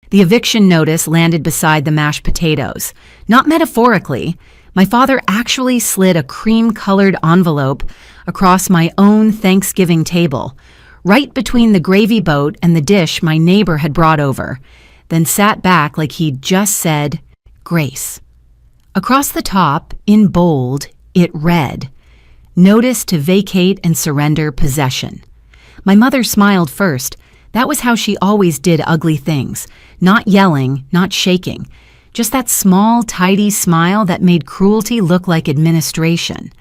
The eviction notice landed beside the mashed potatoes. Not metaphorically, my father actually slid a cream-colored envelope across my own Thanksgiving table, right between the gravy boat and the dish my neighbor had brought over, then sat back like he'd just said, "Grace." Across the top, in bold, it read, "Notice to vacate and surrender possession." My mother smiled first. That was how she always did ugly things. Not yelling, not shaking. Just that small, tidy smile that made cruelty look like administration.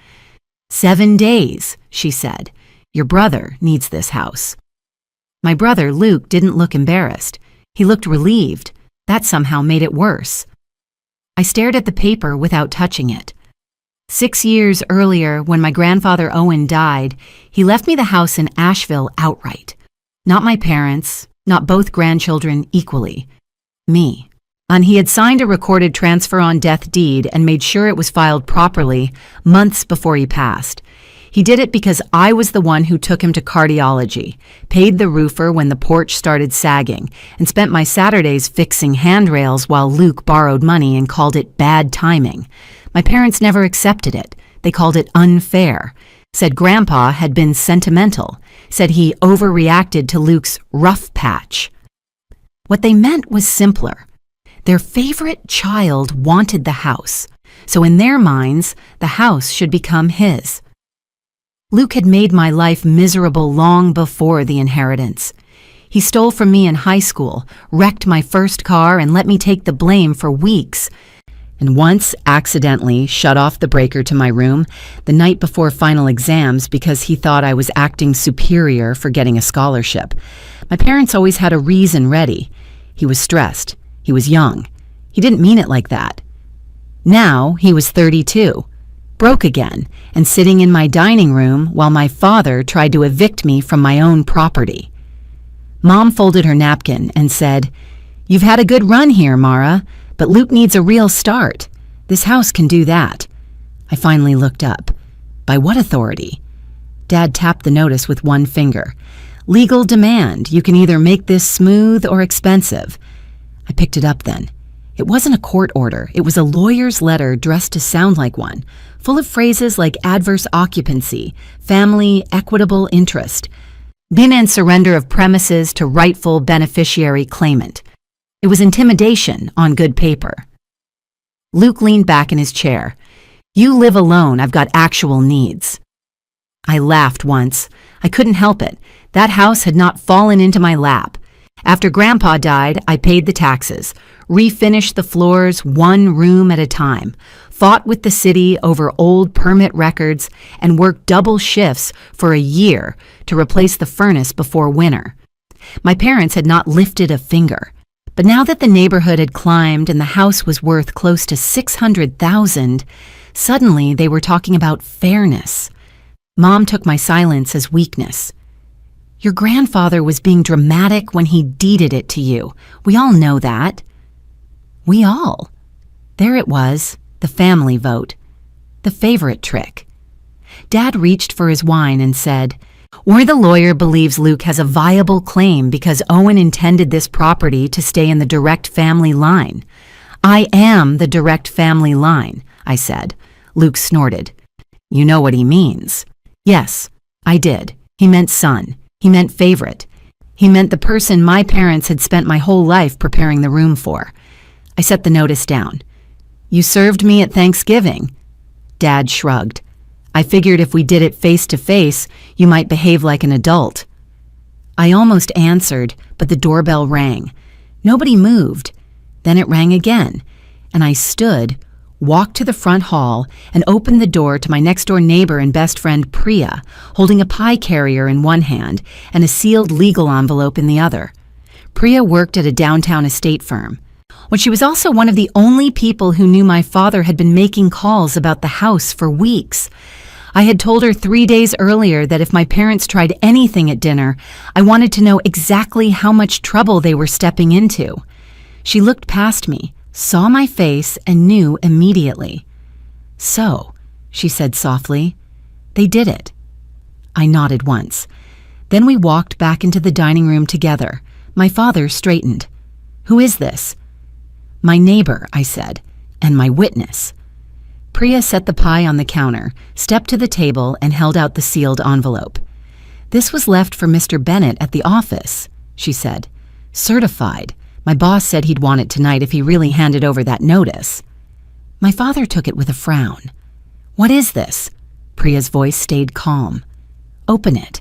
7 days, she said. Your brother needs this house. My brother, Luke, didn't look embarrassed. He looked relieved. That somehow made it worse. I stared at the paper without touching it. 6 years earlier, when my grandfather Owen died, he left me the house in Asheville outright. Not my parents, not both grandchildren equally. Me. And he had signed a recorded transfer on death deed and made sure it was filed properly months before he passed. He did it because I was the one who took him to cardiology, paid the roofer when the porch started sagging, and spent my Saturdays fixing handrails while Luke borrowed money and called it bad timing. My parents never accepted it. They called it unfair. Said Grandpa had been sentimental. Said he overreacted to Luke's rough patch. What they meant was simpler. Their favorite child wanted the house, so in their minds, the house should become his. Luke had made my life miserable long before the inheritance. He stole from me in high school, wrecked my first car, and let me take the blame for weeks. And once accidentally shut off the breaker to my room the night before final exams because he thought I was acting superior for getting a scholarship. My parents always had a reason ready. He was stressed. He was young. He didn't mean it like that. Now he was 32, broke again, and sitting in my dining room while my father tried to evict me from my own property. Mom folded her napkin and said, "You've had a good run here, Mara, but Luke needs a real start. This house can do that." I finally looked up. By what authority? Dad tapped the notice with one finger. "Legal demand. You can either make this smooth or expensive." I picked it up then. It wasn't a court order. It was a lawyer's letter dressed to sound like one, full of phrases like adverse occupancy, family, equitable interest, bin and surrender of premises to rightful beneficiary claimant. It was intimidation on good paper. Luke leaned back in his chair. "You live alone. I've got actual needs." I laughed once. I couldn't help it. That house had not fallen into my lap. After Grandpa died, I paid the taxes, refinished the floors one room at a time, fought with the city over old permit records, and worked double shifts for a year to replace the furnace before winter. My parents had not lifted a finger. But now that the neighborhood had climbed and the house was worth close to $600,000, suddenly they were talking about fairness. Mom took my silence as weakness. "Your grandfather was being dramatic when he deeded it to you. We all know that." We all. There it was, the family vote. The favorite trick. Dad reached for his wine and said, "Or the lawyer believes Luke has a viable claim because Owen intended this property to stay in the direct family line." "I am the direct family line," I said. Luke snorted. "You know what he means." "Yes, I did. He meant son. He meant favorite. He meant the person my parents had spent my whole life preparing the room for." I set the notice down. "You served me at Thanksgiving." Dad shrugged. "I figured if we did it face to face, you might behave like an adult." I almost answered, but the doorbell rang. Nobody moved. Then it rang again, and I stood, walked to the front hall, and opened the door to my next-door neighbor and best friend Priya, holding a pie carrier in one hand and a sealed legal envelope in the other. Priya worked at a downtown estate firm. But she was also one of the only people who knew my father had been making calls about the house for weeks. I had told her 3 days earlier that if my parents tried anything at dinner, I wanted to know exactly how much trouble they were stepping into. She looked past me, saw my face, and knew immediately. "So," she said softly, "they did it." I nodded once. Then we walked back into the dining room together. My father straightened. Who is this?" "My neighbor," I said, "and my witness." Priya set the pie on the counter, stepped to the table, and held out the sealed envelope. "This was left for Mr. Bennett at the office," she said. "Certified. My boss said he'd want it tonight if he really handed over that notice." My father took it with a frown. "What is this?" Priya's voice stayed calm. "Open it."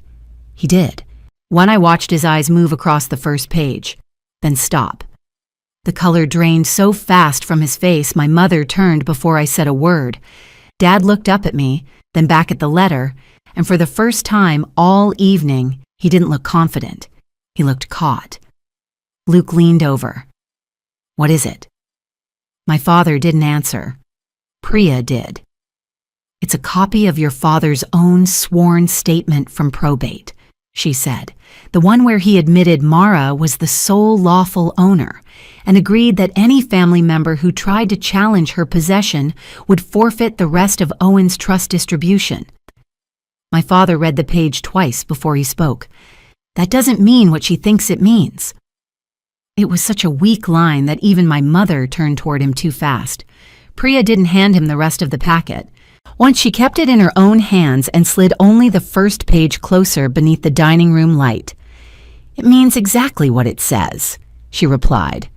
He did. I watched his eyes move across the first page, then stop. The color drained so fast from his face, my mother turned before I said a word. Dad looked up at me, then back at the letter, and for the first time all evening, he didn't look confident. He looked caught. Luke leaned over. "What is it?" My father didn't answer. Priya did. "It's a copy of your father's own sworn statement from probate," she said, "the one where he admitted Mara was the sole lawful owner and agreed that any family member who tried to challenge her possession would forfeit the rest of Owen's trust distribution." My father read the page twice before he spoke. "That doesn't mean what she thinks it means." It was such a weak line that even my mother turned toward him too fast. Priya didn't hand him the rest of the packet. Once she kept it in her own hands and slid only the first page closer beneath the dining room light. "It means exactly what it says," she replied.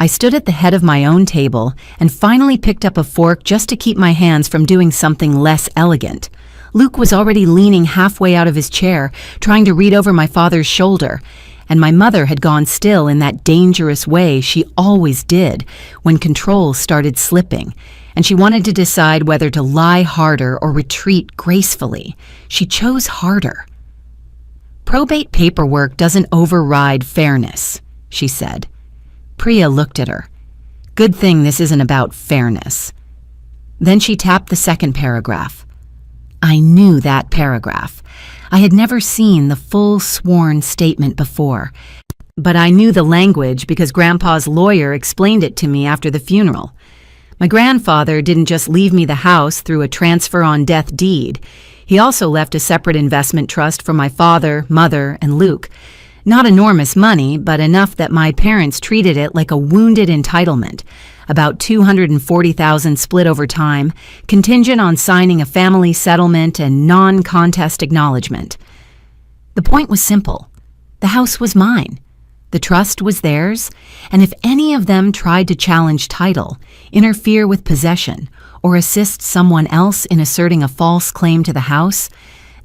I stood at the head of my own table and finally picked up a fork just to keep my hands from doing something less elegant. Luke was already leaning halfway out of his chair, trying to read over my father's shoulder, and my mother had gone still in that dangerous way she always did when control started slipping, and she wanted to decide whether to lie harder or retreat gracefully. She chose harder. "Probate paperwork doesn't override fairness," she said. Priya looked at her. "Good thing this isn't about fairness." Then she tapped the second paragraph. I knew that paragraph. I had never seen the full sworn statement before, but I knew the language because Grandpa's lawyer explained it to me after the funeral. My grandfather didn't just leave me the house through a transfer on death deed. He also left a separate investment trust for my father, mother, and Luke. Not enormous money, but enough that my parents treated it like a wounded entitlement, about $240,000 split over time, contingent on signing a family settlement and non-contest acknowledgement. The point was simple. The house was mine. The trust was theirs, and if any of them tried to challenge title, interfere with possession, or assist someone else in asserting a false claim to the house,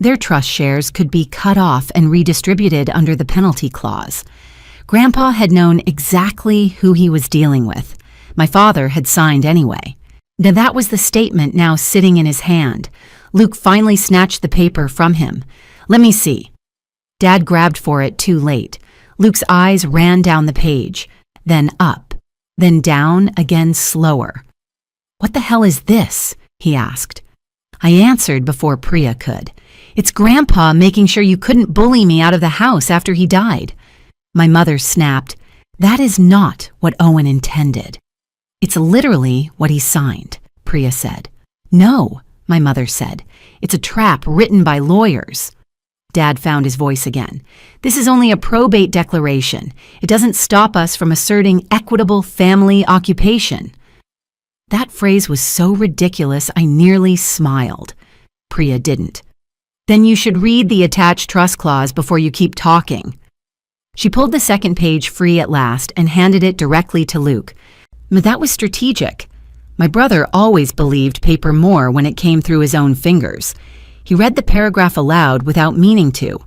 their trust shares could be cut off and redistributed under the penalty clause. Grandpa had known exactly who he was dealing with. My father had signed anyway. Now that was the statement now sitting in his hand. Luke finally snatched the paper from him. "Let me see." Dad grabbed for it too late. Luke's eyes ran down the page, then up, then down again slower. "What the hell is this?" he asked. I answered before Priya could. "It's Grandpa making sure you couldn't bully me out of the house after he died." My mother snapped, "That is not what Owen intended." "It's literally what he signed," Priya said. "No," my mother said. "It's a trap written by lawyers." Dad found his voice again. "This is only a probate declaration. It doesn't stop us from asserting equitable family occupation." That phrase was so ridiculous I nearly smiled. Priya didn't. "Then you should read the attached trust clause before you keep talking." She pulled the second page free at last and handed it directly to Luke. But that was strategic. My brother always believed paper more when it came through his own fingers. He read the paragraph aloud without meaning to.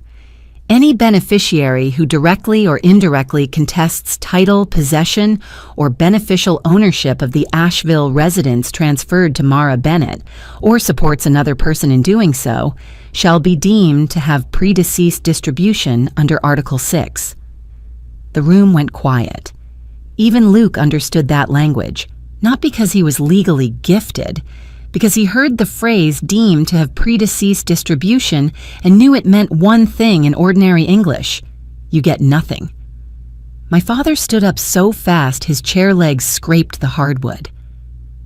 Any beneficiary who directly or indirectly contests title, possession, or beneficial ownership of the Asheville residence transferred to Mara Bennett, or supports another person in doing so, shall be deemed to have predeceased distribution under Article 6. The room went quiet. Even Luke understood that language, not because he was legally gifted, because he heard the phrase deemed to have predeceased distribution and knew it meant one thing in ordinary English: you get nothing. My father stood up so fast his chair legs scraped the hardwood.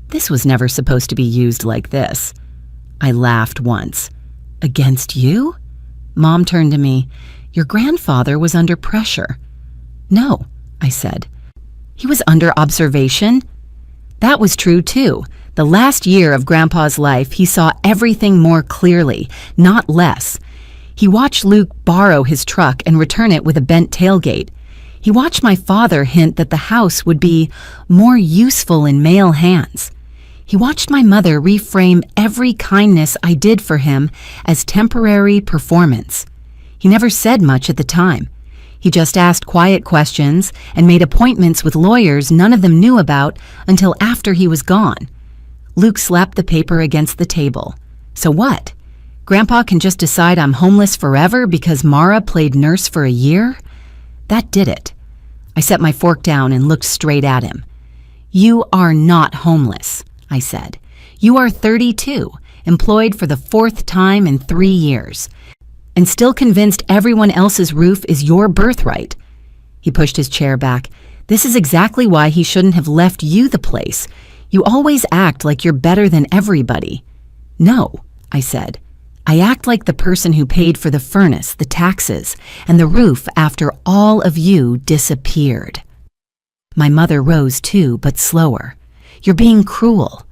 This was never supposed to be used like this. I laughed once. "Against you?" Mom turned to me. "Your grandfather was under pressure." "No," I said. He was under observation? That was true too. The last year of Grandpa's life, he saw everything more clearly, not less. He watched Luke borrow his truck and return it with a bent tailgate. He watched my father hint that the house would be more useful in male hands. He watched my mother reframe every kindness I did for him as temporary performance. He never said much at the time. He just asked quiet questions and made appointments with lawyers none of them knew about until after he was gone. Luke slapped the paper against the table. So what? Grandpa can just decide I'm homeless forever because Mara played nurse for a year? That did it. I set my fork down and looked straight at him. You are not homeless, I said. You are 32, employed for the 4th time in 3 years, and still convinced everyone else's roof is your birthright. He pushed his chair back. This is exactly why he shouldn't have left you the place. You always act like you're better than everybody. No, I said. I act like the person who paid for the furnace, the taxes, and the roof after all of you disappeared. My mother rose too, but slower. You're being cruel.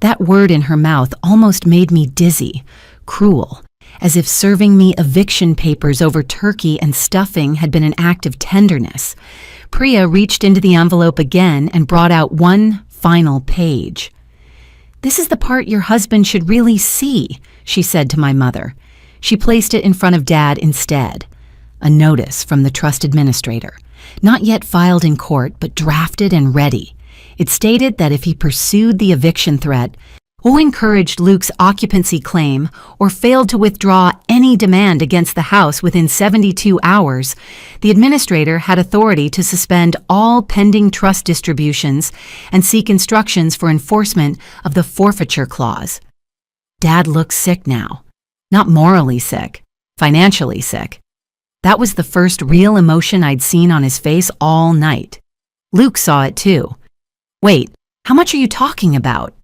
That word in her mouth almost made me dizzy. Cruel. As if serving me eviction papers over turkey and stuffing had been an act of tenderness. Priya reached into the envelope again and brought out one final page. This is the part your husband should really see, she said to my mother. She placed it in front of Dad instead. A notice from the trust administrator, not yet filed in court, but drafted and ready. It stated that if he pursued the eviction threat, or encouraged Luke's occupancy claim, or failed to withdraw any demand against the house within 72 hours, the administrator had authority to suspend all pending trust distributions and seek instructions for enforcement of the forfeiture clause. Dad looked sick now. Not morally sick, financially sick. That was the first real emotion I'd seen on his face all night. Luke saw it too. Wait, how much are you talking about?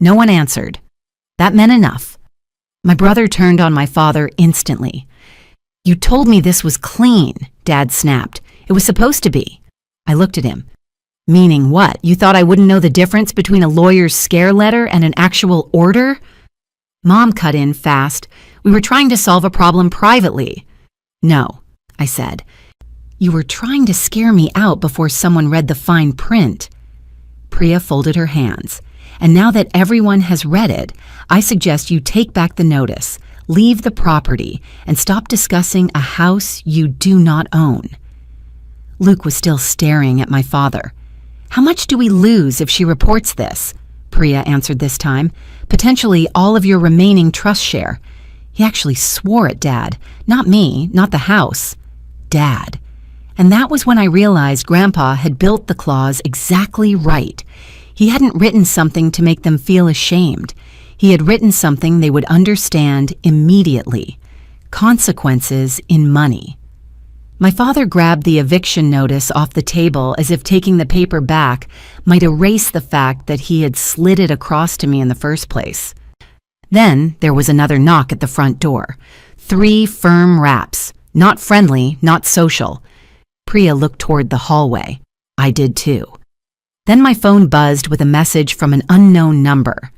No one answered. That meant enough. My brother turned on my father instantly. You told me this was clean, Dad snapped. It was supposed to be. I looked at him. Meaning what? You thought I wouldn't know the difference between a lawyer's scare letter and an actual order? Mom cut in fast. We were trying to solve a problem privately. No, I said. You were trying to scare me out before someone read the fine print. Priya folded her hands. And now that everyone has read it, I suggest you take back the notice, leave the property, and stop discussing a house you do not own. Luke was still staring at my father. How much do we lose if she reports this? Priya answered this time. Potentially all of your remaining trust share. He actually swore at Dad. Not me, not the house. Dad. And that was when I realized Grandpa had built the clause exactly right. He hadn't written something to make them feel ashamed. He had written something they would understand immediately. Consequences in money. My father grabbed the eviction notice off the table as if taking the paper back might erase the fact that he had slid it across to me in the first place. Then there was another knock at the front door. 3 firm raps. Not friendly, not social. Priya looked toward the hallway. I did too. Then my phone buzzed with a message from an unknown number.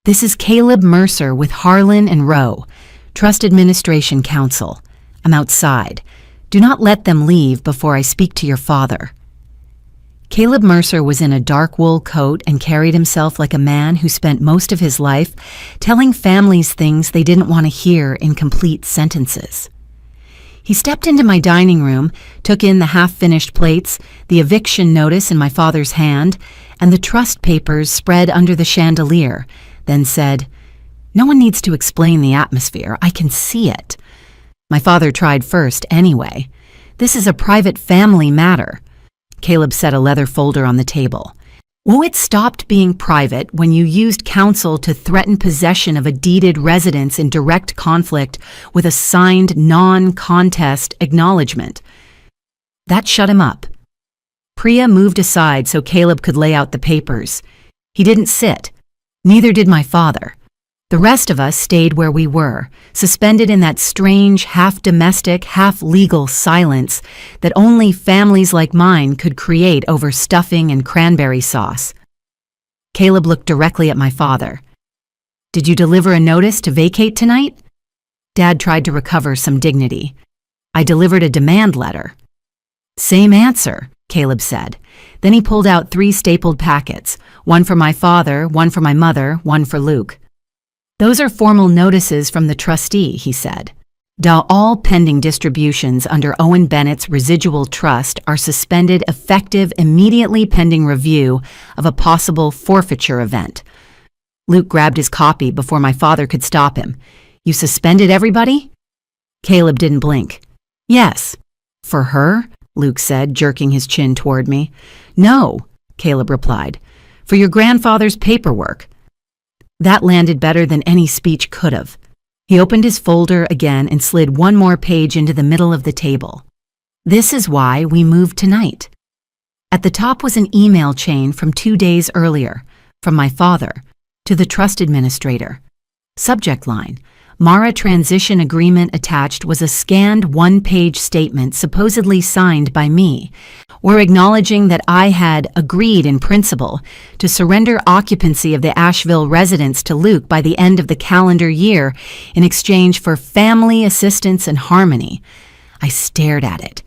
This is Caleb Mercer with Harlan and Rowe, Trust Administration Council. I'm outside. Do not let them leave before I speak to your father. Caleb Mercer was in a dark wool coat and carried himself like a man who spent most of his life telling families things they didn't want to hear in complete sentences. He stepped into my dining room, took in the half-finished plates, the eviction notice in my father's hand, and the trust papers spread under the chandelier, then said, "No one needs to explain the atmosphere. I can see it." My father tried first anyway. "This is a private family matter." Caleb set a leather folder on the table. "Oh, it stopped being private when you used counsel to threaten possession of a deeded residence in direct conflict with a signed non-contest acknowledgement. That shut him up." Priya moved aside so Caleb could lay out the papers. He didn't sit. Neither did my father. The rest of us stayed where we were, suspended in that strange, half-domestic, half-legal silence that only families like mine could create over stuffing and cranberry sauce. Caleb looked directly at my father. "Did you deliver a notice to vacate tonight?" Dad tried to recover some dignity. "I delivered a demand letter." "Same answer," Caleb said. Then he pulled out 3 stapled packets, one for my father, one for my mother, one for Luke. "Those are formal notices from the trustee," he said. All pending distributions under Owen Bennett's residual trust are suspended effective immediately pending review of a possible forfeiture event. Luke grabbed his copy before my father could stop him. "You suspended everybody?" Caleb didn't blink. "Yes." "For her?" Luke said, jerking his chin toward me. "No," Caleb replied. "For your grandfather's paperwork." That landed better than any speech could have. He opened his folder again and slid one more page into the middle of the table. "This is why we moved tonight." At the top was an email chain from 2 days earlier, from my father, to the trust administrator. Subject line: Mara transition agreement attached was a scanned 1-page statement supposedly signed by me, or acknowledging that I had agreed in principle to surrender occupancy of the Asheville residence to Luke by the end of the calendar year in exchange for family assistance and harmony. I stared at it.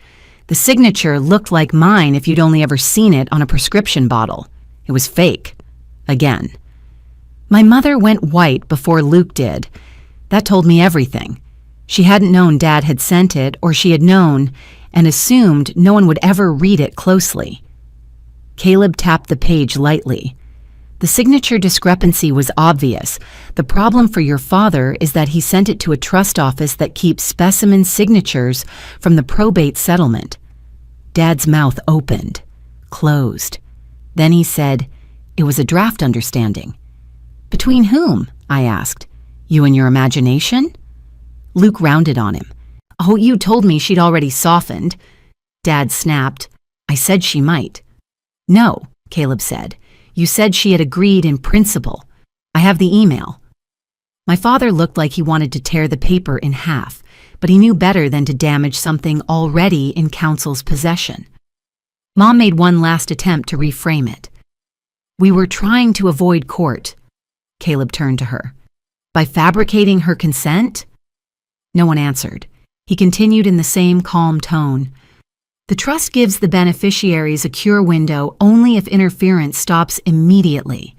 The signature looked like mine if you'd only ever seen it on a prescription bottle. It was fake. Again. My mother went white before Luke did. That told me everything. She hadn't known Dad had sent it, or she had known and assumed no one would ever read it closely. Caleb tapped the page lightly. The signature discrepancy was obvious. The problem for your father is that he sent it to a trust office that keeps specimen signatures from the probate settlement. Dad's mouth opened, closed. Then he said, "It was a draft understanding." "Between whom?" I asked. "You and your imagination?" Luke rounded on him. "Oh, you told me she'd already softened." Dad snapped. "I said she might." "No," Caleb said. "You said she had agreed in principle. I have the email." My father looked like he wanted to tear the paper in half, but he knew better than to damage something already in counsel's possession. Mom made one last attempt to reframe it. "We were trying to avoid court." Caleb turned to her. "By fabricating her consent?" No one answered. He continued in the same calm tone. "The trust gives the beneficiaries a cure window only if interference stops immediately.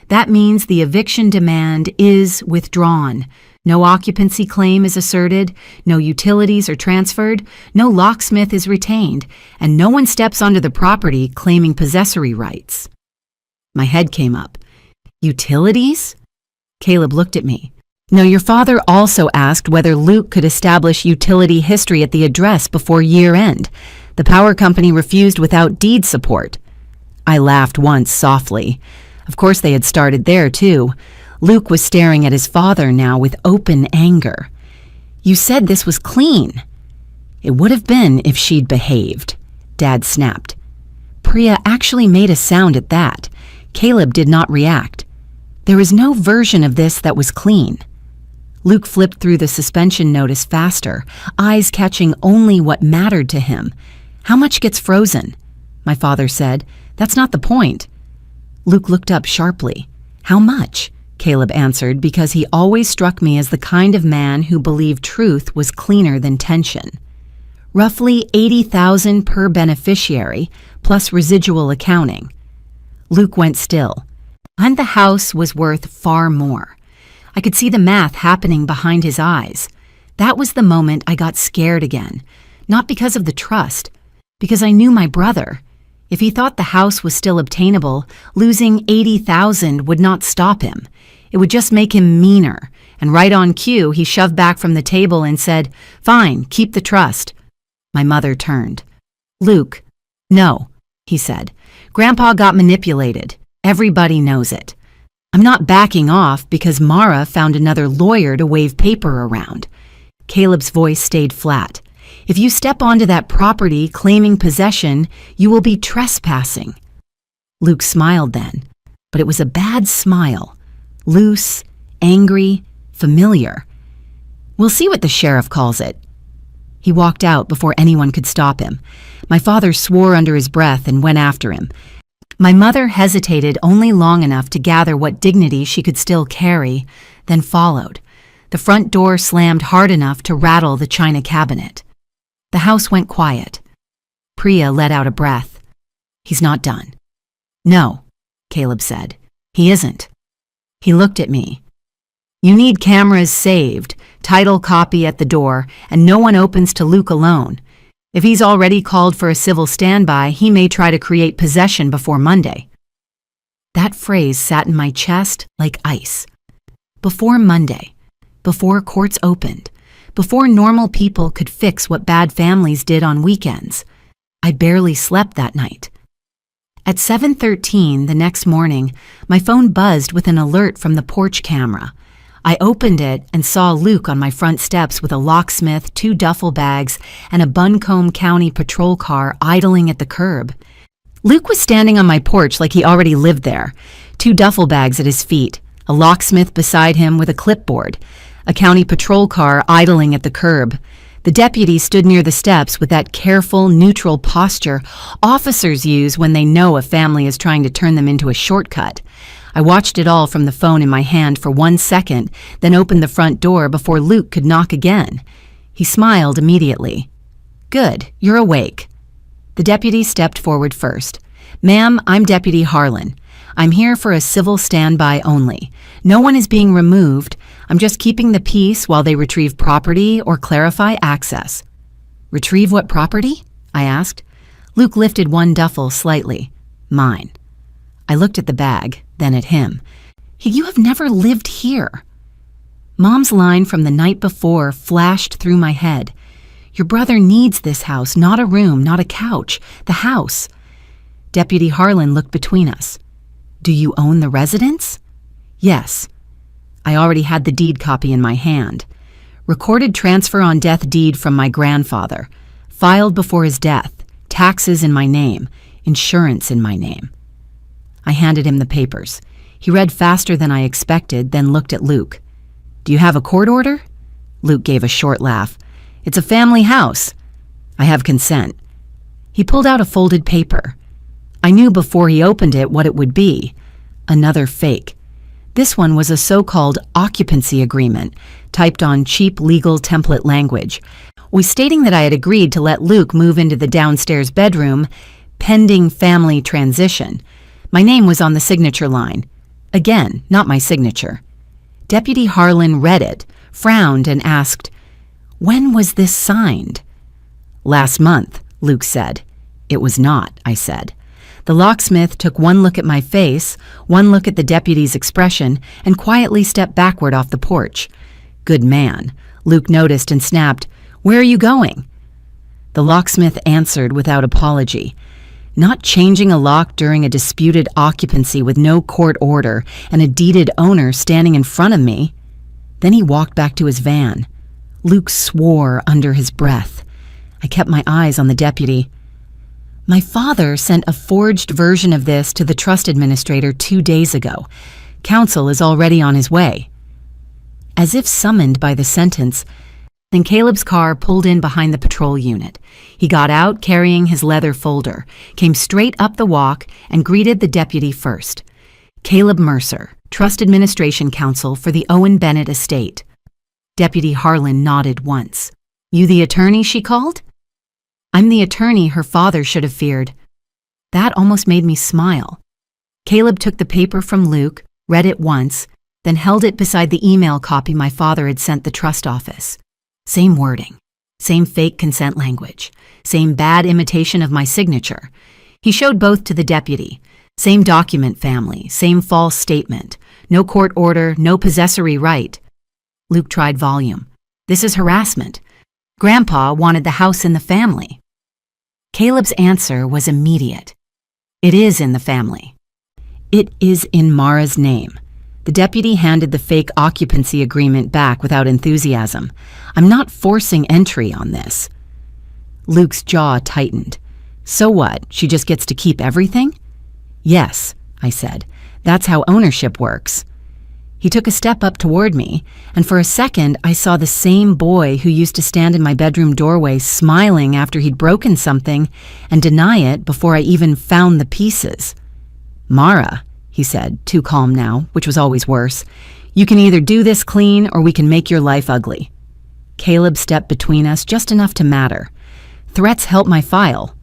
That means the eviction demand is withdrawn. No occupancy claim is asserted, no utilities are transferred, no locksmith is retained, and no one steps onto the property claiming possessory rights." My head came up. "Utilities?" Caleb looked at me. "No, your father also asked whether Luke could establish utility history at the address before year end. The power company refused without deed support." I laughed once softly. Of course they had started there too. Luke was staring at his father now with open anger. "You said this was clean." "It would have been if she'd behaved," Dad snapped. Priya actually made a sound at that. Caleb did not react. "There is no version of this that was clean." Luke flipped through the suspension notice faster, eyes catching only what mattered to him. "How much gets frozen?" My father said. "That's not the point." Luke looked up sharply. "How much?" Caleb answered, because he always struck me as the kind of man who believed truth was cleaner than tension. "Roughly 80,000 per beneficiary, plus residual accounting." Luke went still. And the house was worth far more. I could see the math happening behind his eyes. That was the moment I got scared again. Not because of the trust, because I knew my brother. If he thought the house was still obtainable, losing 80,000 would not stop him. It would just make him meaner. And right on cue, he shoved back from the table and said, "Fine, keep the trust." My mother turned. "Luke." "No," he said. "Grandpa got manipulated. Everybody knows it. I'm not backing off because Mara found another lawyer to wave paper around." Caleb's voice stayed flat. "If you step onto that property claiming possession, you will be trespassing." Luke smiled then, but it was a bad smile. Loose, angry, familiar. We'll see what the sheriff calls it. He walked out before anyone could stop him. My father swore under his breath and went after him. My mother hesitated only long enough to gather what dignity she could still carry, then followed. The front door slammed hard enough to rattle the china cabinet. The house went quiet. Priya let out a breath. "He's not done." "No," Caleb said. "He isn't." He looked at me. "You need cameras saved, title copy at the door, and no one opens to Luke alone. If he's already called for a civil standby, he may try to create possession before Monday." That phrase sat in my chest like ice. Before Monday, before courts opened, before normal people could fix what bad families did on weekends. I barely slept that night. At 7:13 the next morning, my phone buzzed with an alert from the porch camera. I opened it and saw Luke on my front steps with a locksmith, 2 duffel bags, and a Buncombe County patrol car idling at the curb. Luke was standing on my porch like he already lived there, 2 duffel bags at his feet, a locksmith beside him with a clipboard, a county patrol car idling at the curb. The deputy stood near the steps with that careful, neutral posture officers use when they know a family is trying to turn them into a shortcut. I watched it all from the phone in my hand for 1 second, then opened the front door before Luke could knock again. He smiled immediately. "Good, you're awake." The deputy stepped forward first. "Ma'am, I'm Deputy Harlan. I'm here for a civil standby only. No one is being removed. I'm just keeping the peace while they retrieve property or clarify access." "Retrieve what property?" I asked. Luke lifted one duffel slightly. "Mine." I looked at the bag, then at him. "You have never lived here." Mom's line from the night before flashed through my head. "Your brother needs this house, not a room, not a couch. The house." Deputy Harlan looked between us. "Do you own the residence?" "Yes." I already had the deed copy in my hand. Recorded transfer on death deed from my grandfather. Filed before his death. Taxes in my name. Insurance in my name. I handed him the papers. He read faster than I expected, then looked at Luke. "Do you have a court order?" Luke gave a short laugh. "It's a family house." "I have consent." He pulled out a folded paper. I knew before he opened it what it would be. Another fake. This one was a so-called occupancy agreement, typed on cheap legal template language, stating that I had agreed to let Luke move into the downstairs bedroom, pending family transition. My name was on the signature line. Again, not my signature. Deputy Harlan read it, frowned, and asked, "When was this signed?" "Last month," Luke said. "It was not," I said. The locksmith took one look at my face, one look at the deputy's expression, and quietly stepped backward off the porch. "Good man," Luke noticed and snapped, "Where are you going?" The locksmith answered without apology. Not changing a lock during a disputed occupancy with no court order and a deeded owner standing in front of me. Then he walked back to his van. Luke swore under his breath. I kept my eyes on the deputy. "My father sent a forged version of this to the trust administrator 2 days ago. Counsel is already on his way." As if summoned by the sentence, then Caleb's car pulled in behind the patrol unit. He got out carrying his leather folder, came straight up the walk, and greeted the deputy first. "Caleb Mercer, Trust Administration Counsel for the Owen Bennett estate." Deputy Harlan nodded once. "You the attorney she called?" "I'm the attorney her father should have feared." That almost made me smile. Caleb took the paper from Luke, read it once, then held it beside the email copy my father had sent the trust office. Same wording, same fake consent language, same bad imitation of my signature. He showed both to the deputy. Same document family, same false statement. No court order, no possessory right. Luke tried volume. "This is harassment. Grandpa wanted the house in the family." Caleb's answer was immediate. "It is in the family. It is in Mara's name." The deputy handed the fake occupancy agreement back without enthusiasm. "I'm not forcing entry on this." Luke's jaw tightened. "So what? She just gets to keep everything?" "Yes," I said. "That's how ownership works." He took a step up toward me, and for a second I saw the same boy who used to stand in my bedroom doorway smiling after he'd broken something and deny it before I even found the pieces. "Mara," he said, too calm now, which was always worse, "you can either do this clean or we can make your life ugly." Caleb stepped between us just enough to matter. "Threats help my file."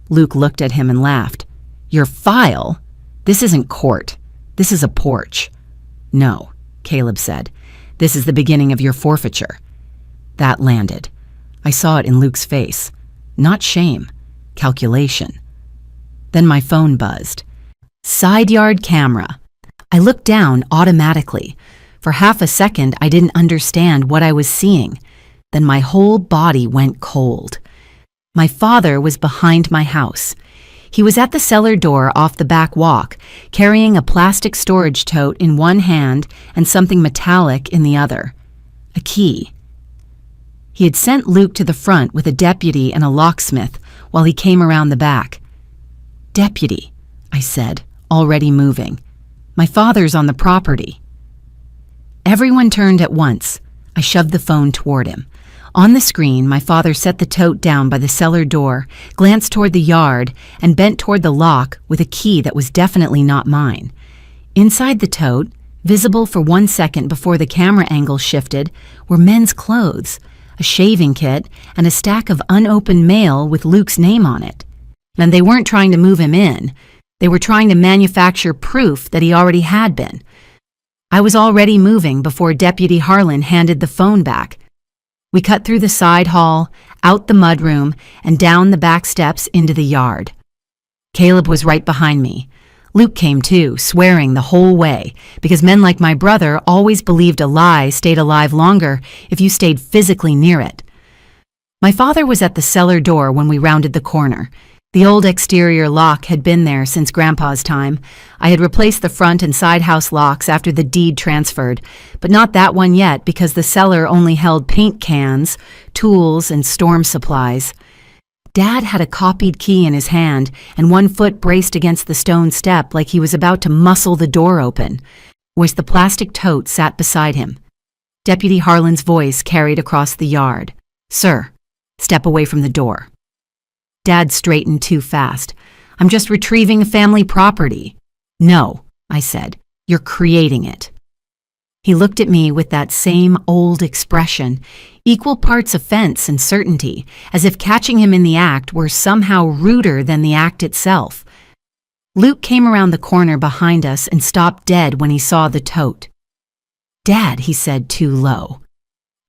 Luke looked at him and laughed. "Your file? This isn't court. This is a porch." "No," Caleb said. "This is the beginning of your forfeiture." That landed. I saw it in Luke's face. Not shame, calculation. Then my phone buzzed. Side yard camera. I looked down automatically. For half a second, I didn't understand what I was seeing. Then my whole body went cold. My father was behind my house. He was at the cellar door off the back walk, carrying a plastic storage tote in one hand and something metallic in the other. A key. He had sent Luke to the front with a deputy and a locksmith while he came around the back. "Deputy," I said, already moving. "My father's on the property." Everyone turned at once. I shoved the phone toward him. On the screen, my father set the tote down by the cellar door, glanced toward the yard, and bent toward the lock with a key that was definitely not mine. Inside the tote, visible for 1 second before the camera angle shifted, were men's clothes, a shaving kit, and a stack of unopened mail with Luke's name on it. And they weren't trying to move him in. They were trying to manufacture proof that he already had been. I was already moving before Deputy Harlan handed the phone back. We cut through the side hall, out the mudroom, and down the back steps into the yard. Caleb was right behind me. Luke came too, swearing the whole way, because men like my brother always believed a lie stayed alive longer if you stayed physically near it. My father was at the cellar door when we rounded the corner. The old exterior lock had been there since Grandpa's time. I had replaced the front and side house locks after the deed transferred, but not that one yet because the cellar only held paint cans, tools, and storm supplies. Dad had a copied key in his hand and one foot braced against the stone step like he was about to muscle the door open, whereas the plastic tote sat beside him. Deputy Harlan's voice carried across the yard. "Sir, step away from the door." Dad straightened too fast. "I'm just retrieving family property." "No," I said. "You're creating it." He looked at me with that same old expression, equal parts offense and certainty, as if catching him in the act were somehow ruder than the act itself. Luke came around the corner behind us and stopped dead when he saw the tote. "Dad," he said too low.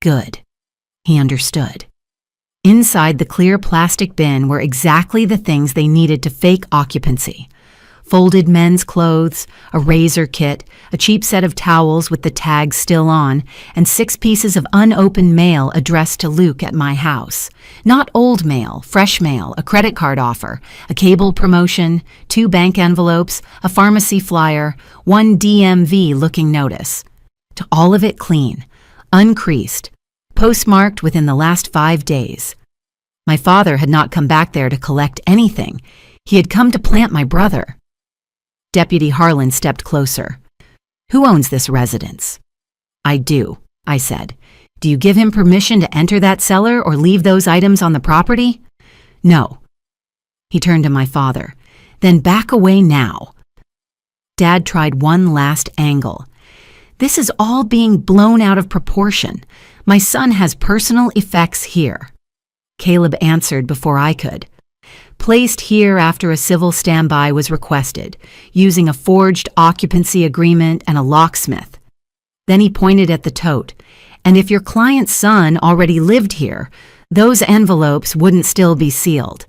Good. He understood. Inside the clear plastic bin were exactly the things they needed to fake occupancy. Folded men's clothes, a razor kit, a cheap set of towels with the tags still on, and 6 pieces of unopened mail addressed to Luke at my house. Not old mail, fresh mail, a credit card offer, a cable promotion, 2 bank envelopes, a pharmacy flyer, 1 DMV-looking notice. To all of it clean, uncreased, postmarked within the last 5 days. My father had not come back there to collect anything. He had come to plant my brother. Deputy Harlan stepped closer. "Who owns this residence?" "I do," I said. "Do you give him permission to enter that cellar or leave those items on the property?" "No." He turned to my father. "Then back away now." Dad tried one last angle. "This is all being blown out of proportion. My son has personal effects here." Caleb answered before I could. "Placed here after a civil standby was requested, using a forged occupancy agreement and a locksmith." Then he pointed at the tote. "And if your client's son already lived here, those envelopes wouldn't still be sealed."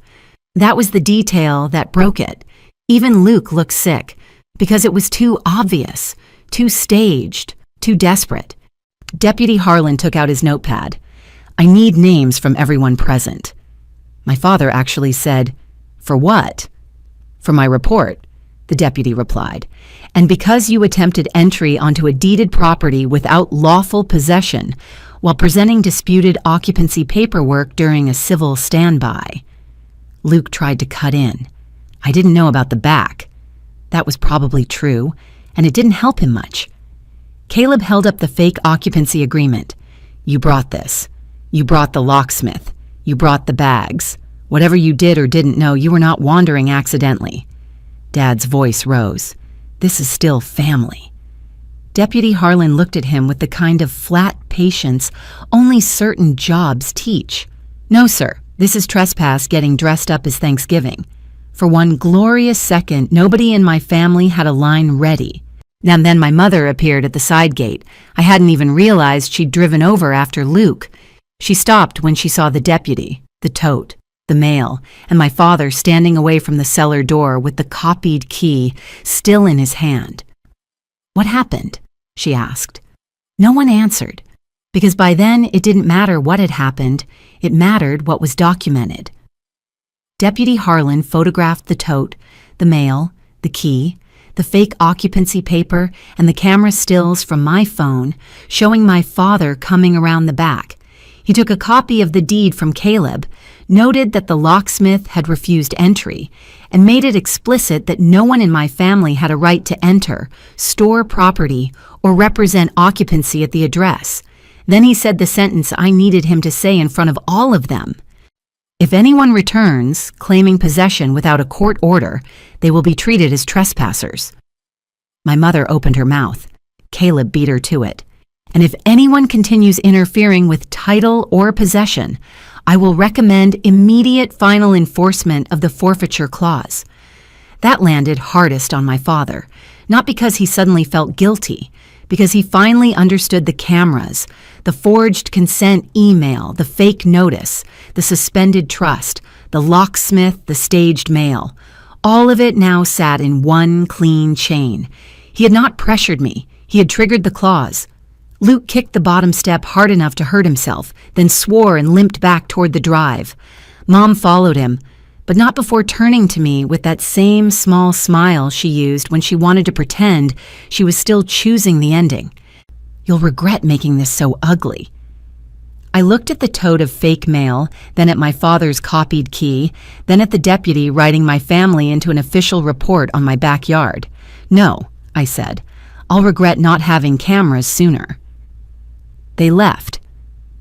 That was the detail that broke it. Even Luke looked sick, because it was too obvious, too staged, too desperate. Deputy Harlan took out his notepad. "I need names from everyone present." My father actually said, "For what?" "For my report," the deputy replied. "And because you attempted entry onto a deeded property without lawful possession while presenting disputed occupancy paperwork during a civil standby." Luke tried to cut in. I didn't know about the back. That was probably true, and it didn't help him much. Caleb held up the fake occupancy agreement. You brought this. You brought the locksmith. You brought the bags. Whatever you did or didn't know, you were not wandering accidentally. Dad's voice rose. This is still family. Deputy Harlan looked at him with the kind of flat patience only certain jobs teach. No, sir, this is trespass getting dressed up as Thanksgiving. For one glorious second, nobody in my family had a line ready. And then my mother appeared at the side gate. I hadn't even realized she'd driven over after Luke. She stopped when she saw the deputy, the tote, the mail, and my father standing away from the cellar door with the copied key still in his hand. What happened? She asked. No one answered, because by then it didn't matter what had happened, it mattered what was documented. Deputy Harlan photographed the tote, the mail, the key, the fake occupancy paper, and the camera stills from my phone showing my father coming around the back. He took a copy of the deed from Caleb, noted that the locksmith had refused entry, and made it explicit that no one in my family had a right to enter, store property, or represent occupancy at the address. Then he said the sentence I needed him to say in front of all of them. If anyone returns, claiming possession without a court order, they will be treated as trespassers. My mother opened her mouth. Caleb beat her to it. And if anyone continues interfering with title or possession, I will recommend immediate final enforcement of the forfeiture clause. That landed hardest on my father, not because he suddenly felt guilty, because he finally understood the cameras, the forged consent email, the fake notice, the suspended trust, the locksmith, the staged mail. All of it now sat in one clean chain. He had not pressured me. He had triggered the clause. Luke kicked the bottom step hard enough to hurt himself, then swore and limped back toward the drive. Mom followed him, but not before turning to me with that same small smile she used when she wanted to pretend she was still choosing the ending. You'll regret making this so ugly. I looked at the tote of fake mail, then at my father's copied key, then at the deputy writing my family into an official report on my backyard. No, I said, I'll regret not having cameras sooner. They left.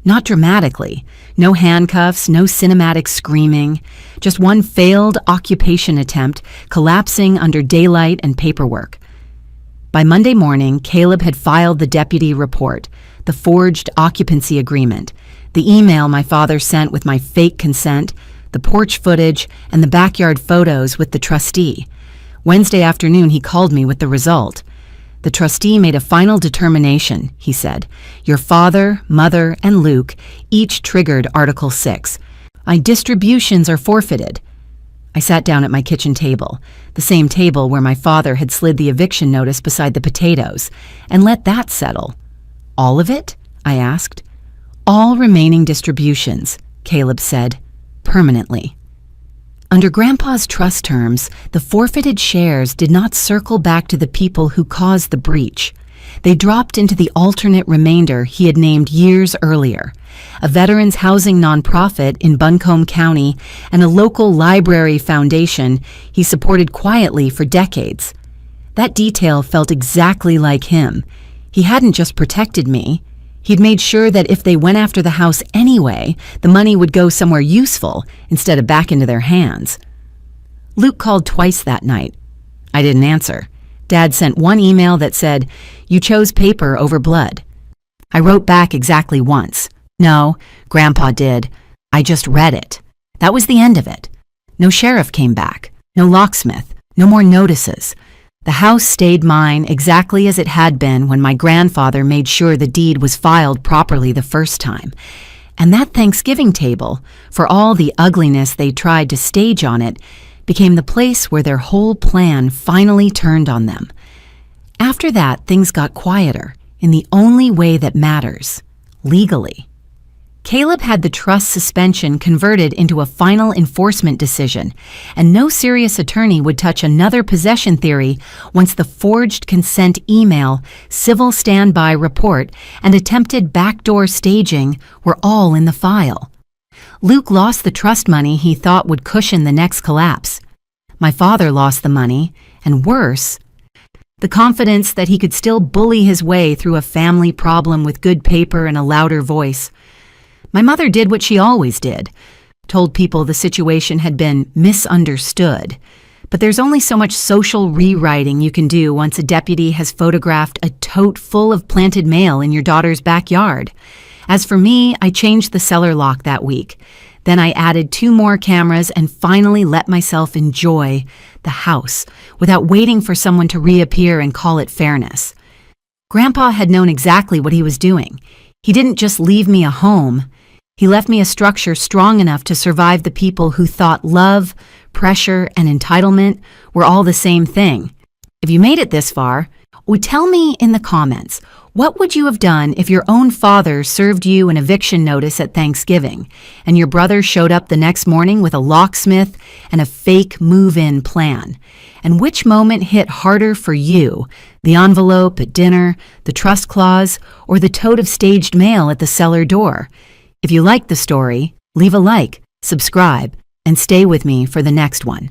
Not dramatically. No handcuffs, no cinematic screaming. Just one failed occupation attempt collapsing under daylight and paperwork. By Monday morning, Caleb had filed the deputy report, the forged occupancy agreement, the email my father sent with my fake consent, the porch footage, and the backyard photos with the trustee. Wednesday afternoon, he called me with the result. The trustee made a final determination, he said. Your father, mother, and Luke each triggered Article 6. My distributions are forfeited. I sat down at my kitchen table, the same table where my father had slid the eviction notice beside the potatoes, and let that settle. All of it? I asked. All remaining distributions, Caleb said, permanently. Under Grandpa's trust terms, the forfeited shares did not circle back to the people who caused the breach. They dropped into the alternate remainder he had named years earlier, a veterans housing nonprofit in Buncombe County and a local library foundation he supported quietly for decades. That detail felt exactly like him. He hadn't just protected me. He'd made sure that if they went after the house anyway, the money would go somewhere useful instead of back into their hands. Luke called twice that night. I didn't answer. Dad sent one email that said, "You chose paper over blood." I wrote back exactly once. No, Grandpa did. I just read it. That was the end of it. No sheriff came back. No locksmith. No more notices. The house stayed mine exactly as it had been when my grandfather made sure the deed was filed properly the first time. And that Thanksgiving table, for all the ugliness they tried to stage on it, became the place where their whole plan finally turned on them. After that, things got quieter, in the only way that matters, legally. Caleb had the trust suspension converted into a final enforcement decision, and no serious attorney would touch another possession theory once the forged consent email, civil standby report, and attempted backdoor staging were all in the file. Luke lost the trust money he thought would cushion the next collapse. My father lost the money, and worse, The confidence that he could still bully his way through a family problem with good paper and a louder voice. My mother did what she always did, told people the situation had been misunderstood. But there's only so much social rewriting you can do once a deputy has photographed a tote full of planted mail in your daughter's backyard. As for me, I changed the cellar lock that week. Then I added 2 more cameras and finally let myself enjoy the house without waiting for someone to reappear and call it fairness. Grandpa had known exactly what he was doing. He didn't just leave me a home. He left me a structure strong enough to survive the people who thought love, pressure, and entitlement were all the same thing. If you made it this far, tell me in the comments, what would you have done if your own father served you an eviction notice at Thanksgiving and your brother showed up the next morning with a locksmith and a fake move-in plan? And which moment hit harder for you, the envelope at dinner, the trust clause, or the tote of staged mail at the cellar door? If you liked the story, leave a like, subscribe, and stay with me for the next one.